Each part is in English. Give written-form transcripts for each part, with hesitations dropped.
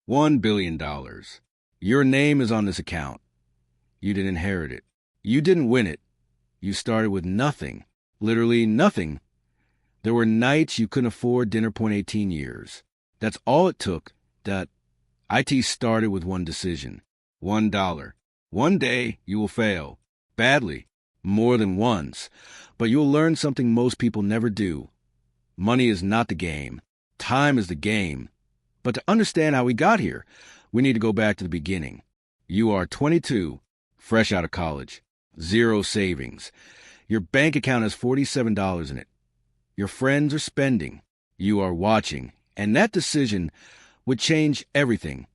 $1 billion. Your name is on this account. You didn't inherit it. You didn't win it. You started with nothing. Literally nothing. There were nights you couldn't afford dinner. 18 years. That's all it took. That IT started with one decision. $1. One day you will fail. Badly. More than once. But you'll learn something most people never do. Money is not the game. Time is the game. But to understand how we got here, we need to go back to the beginning. You are 22, fresh out of college. Zero savings. Your bank account has $47 in it. Your friends are spending. You are watching. And that decision would change everything.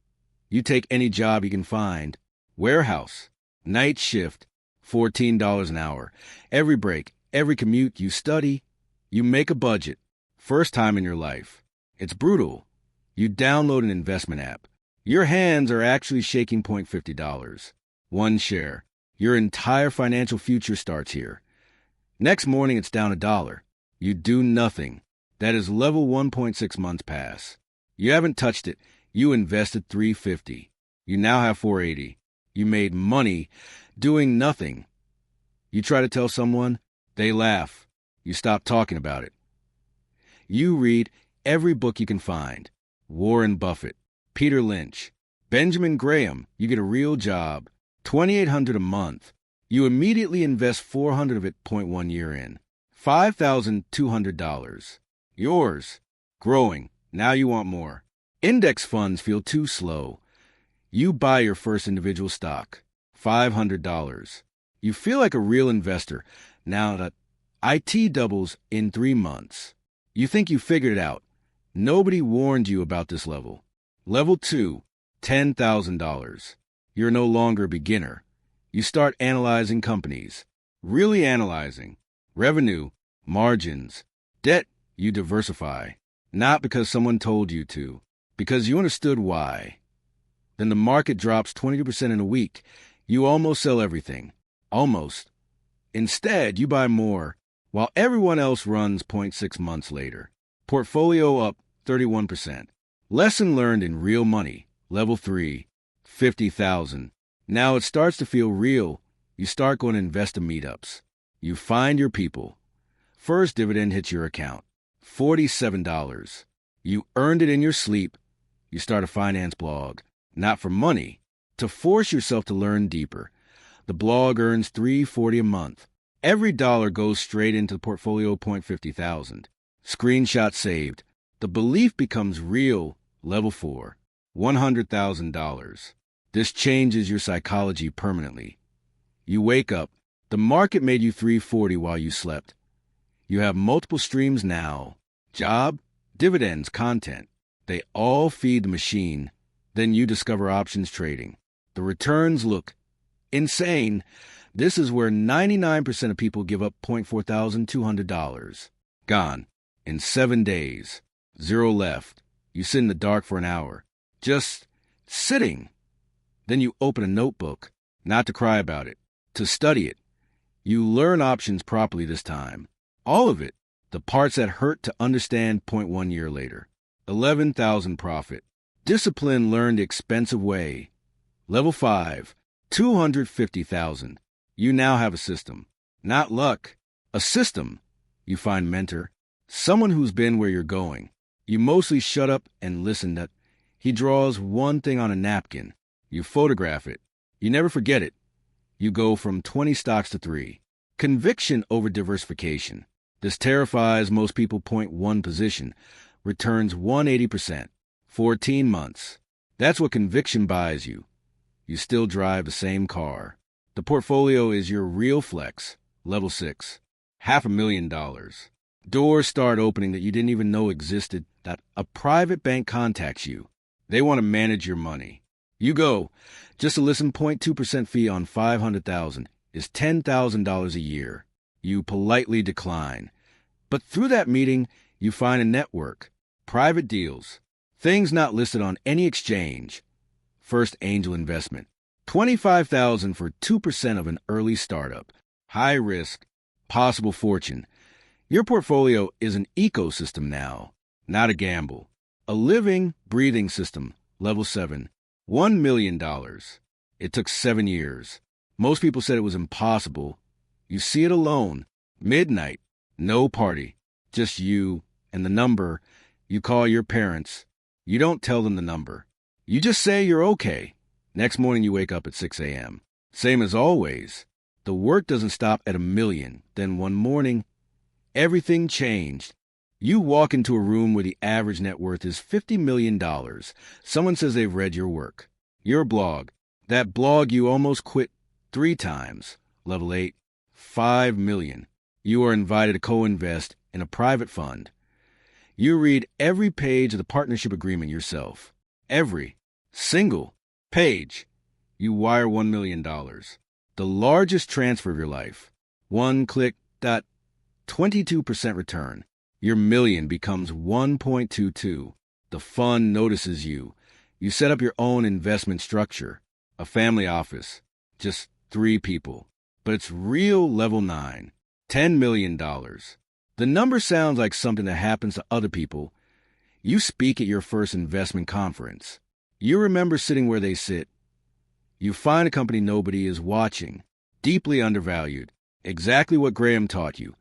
You take any job you can find. Warehouse. Night shift. $14 an hour. Every break, every commute, you study. You make a budget. First time in your life. It's brutal. You download an investment app. Your hands are actually shaking. $50. One share. Your entire financial future starts here. Next morning, it's down $1. You do nothing. That is level 1.6 months pass. You haven't touched it. You invested $350. You now have $480. You made money doing nothing. You try to tell someone, they laugh. You stop talking about it. You read every book you can find. Warren Buffett, Peter Lynch, Benjamin Graham. You get a real job. $2,800 a month. You immediately invest $400 of it. 1 year in. $5,200. Yours. Growing. Now you want more. Index funds feel too slow. You buy your first individual stock. $500. You feel like a real investor now that IT doubles in 3 months. You think you figured it out. Nobody warned you about this level. Level 2, $10,000. You're no longer a beginner. You start analyzing companies. Really analyzing. Revenue, margins, debt. You diversify. Not because someone told you to. Because you understood why. Then the market drops 22% in a week. You almost sell everything. Almost. Instead, you buy more, while everyone else runs. 0.6 months later. Portfolio up 31%. Lesson learned in real money. Level 3, $50,000. Now it starts to feel real. You start going to investor meetups. You find your people. First dividend hits your account. $47. You earned it in your sleep. You start a finance blog. Not for money. To force yourself to learn deeper. The blog earns $340 a month. Every dollar goes straight into the portfolio. $50,000. Screenshot saved. The belief becomes real. Level 4, $100,000. This changes your psychology permanently. You wake up. The market made you $340 while you slept. You have multiple streams now. Job, dividends, content. They all feed the machine. Then you discover options trading. The returns look insane. This is where 99% of people give up. $4,200. Gone. In 7 days. 0 left. You sit in the dark for an hour. Just sitting. Then you open a notebook. Not to cry about it. To study it. You learn options properly this time. All of it. The parts that hurt to understand. 1 year later. $11,000 profit. Discipline learned the expensive way. Level 5, $250,000. You now have a system. Not luck. A system. You find mentor. Someone who's been where you're going. You mostly shut up and listen. That he draws one thing on a napkin. You photograph it. You never forget it. You go from 20 stocks to 3. Conviction over diversification. This terrifies most people. 1 position. Returns 180%. 14 months. That's what conviction buys you. You still drive the same car. The portfolio is your real flex. Level 6. $500,000. Doors start opening that you didn't even know existed. That a private bank contacts you. They want to manage your money. You go. Just to listen. 0.2% fee on $500,000 is $10,000 a year. You politely decline. But through that meeting, you find a network. Private deals. Things not listed on any exchange. First angel investment. $25,000 for 2% of an early startup. High risk. Possible fortune. Your portfolio is an ecosystem now. Not a gamble. A living, breathing system. Level 7. $1 million. It took 7 years. Most people said it was impossible. You see it alone. Midnight. No party. Just you and the number. You call your parents. You don't tell them the number. You just say you're okay. Next morning you wake up at 6 a.m. Same as always. The work doesn't stop at $1 million. Then one morning, everything changed. You walk into a room where the average net worth is $50 million. Someone says they've read your work. Your blog. That blog you almost quit 3 times. Level 8. $5 million. You are invited to co-invest in a private fund. You read every page of the partnership agreement yourself. Every single page. You wire $1 million. The largest transfer of your life. One click. 22% return. Your million becomes 1.22. The fund notices you. You set up your own investment structure. A family office. Just 3 people. But it's real level 9. $10 million. The number sounds like something that happens to other people. You speak at your first investment conference. You remember sitting where they sit. You find a company nobody is watching. Deeply undervalued. Exactly what Graham taught you.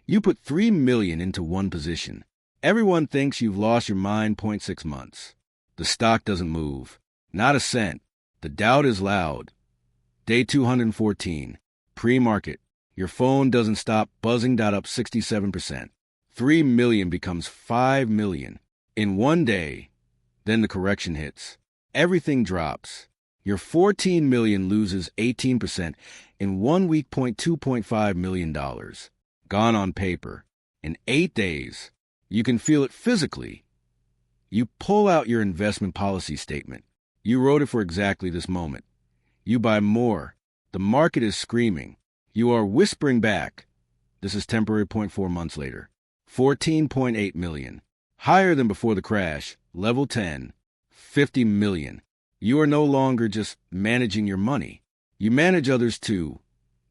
You put $3 million into one position. Everyone thinks you've lost your mind 0.6 months. The stock doesn't move. Not a cent. The doubt is loud. Day 214. Pre-market. Your phone doesn't stop buzzing. Up 67%. $3 million becomes $5 million. In one day. Then the correction hits. Everything drops. Your $14 million loses 18%. In 1 week, $2.5 million. Gone on paper. In 8 days. You can feel it physically. You pull out your investment policy statement. You wrote it for exactly this moment. You buy more. The market is screaming. You are whispering back. This is temporary. 0.4 months later. $14.8 million. Higher than before the crash. Level 10. $50 million. You are no longer just managing your money. You manage others too.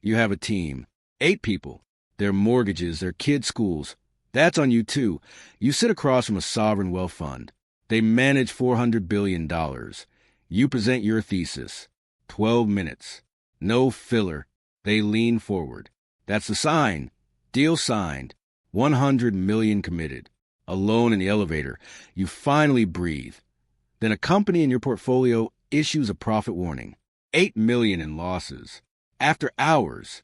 You have a team. 8 people. Their mortgages, their kids' schools. That's on you too. You sit across from a sovereign wealth fund. They manage $400 billion. You present your thesis. 12 minutes. No filler. They lean forward. That's the sign. Deal signed. 100 million committed. Alone in the elevator. You finally breathe. Then a company in your portfolio issues a profit warning. 8 million in losses. After hours,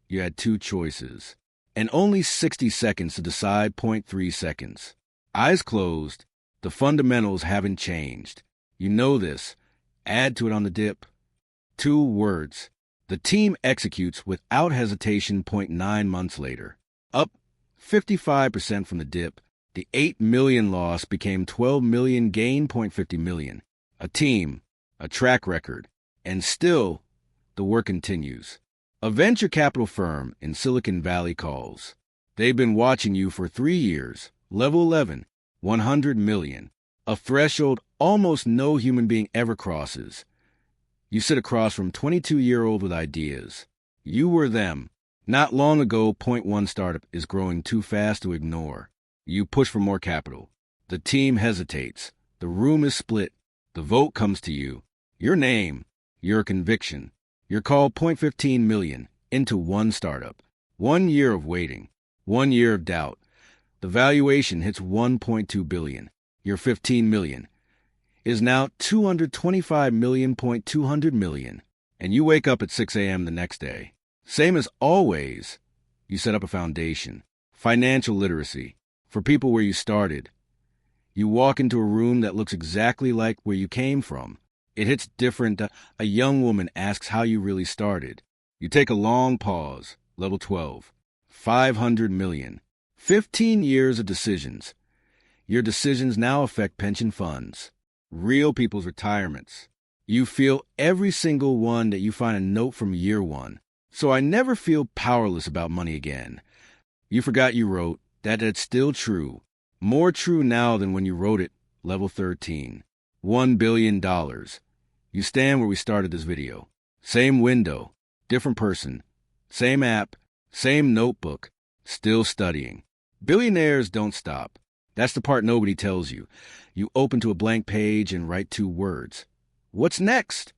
you had 2 choices. And only 60 seconds to decide. 0.3 seconds. Eyes closed. The fundamentals haven't changed. You know this. Add to it on the dip. 2 words. The team executes without hesitation. 0.9 months later. Up 55% from the dip. The 8 million loss became 12 million gain. 0.50 million. A team. A track record. And still, the work continues. A venture capital firm in Silicon Valley calls. They've been watching you for 3 years. Level 11. 100 million. A threshold almost no human being ever crosses. You sit across from 22-year-old with ideas. You were them. Not long ago, 0.1 startup is growing too fast to ignore. You push for more capital. The team hesitates. The room is split. The vote comes to you. Your name. Your conviction. Your call. 0.15 million into one startup. 1 year of waiting. 1 year of doubt. The valuation hits 1.2 billion. Your 15 million is now 225 million. 200 million. And you wake up at 6 a.m. the next day. Same as always. You set up a foundation. Financial literacy. For people where you started. You walk into a room that looks exactly like where you came from. It hits different. A young woman asks how you really started. You take a long pause. Level 12. 500 million. 15 years of decisions. Your decisions now affect pension funds. Real people's retirements. You feel every single one that you find a note from year 1. So I never feel powerless about money again. You forgot you wrote that it's still true. More true now than when you wrote it. Level 13. $1 billion. You stand where we started this video. Same window. Different person. Same app. Same notebook. Still studying. Billionaires don't stop. That's the part nobody tells you. You open to a blank page and write 2 words. What's next?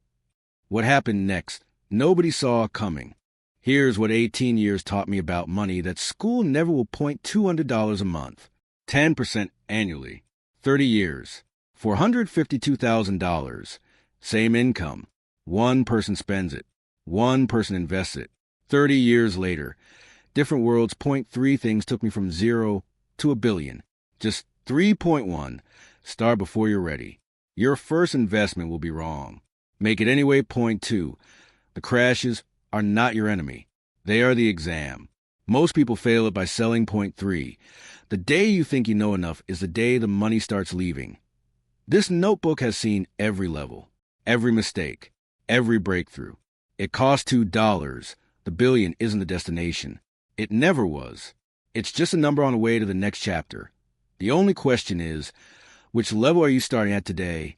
What happened next? Nobody saw coming. Here's what 18 years taught me about money that school never will point $200 a month. 10% annually. 30 years. $452,000. Same income. One person spends it. One person invests it. 30 years later, different worlds. 0.3 things took me from 0 to a billion. Just 3.1. Start before you're ready. Your first investment will be wrong. Make it anyway. 0.2. The crashes are not your enemy. They are the exam. Most people fail it by selling. 0.3. The day you think you know enough is the day the money starts leaving. This notebook has seen every level, every mistake, every breakthrough. It costs $2. The billion isn't the destination. It never was. It's just a number on the way to the next chapter. The only question is, which level are you starting at today,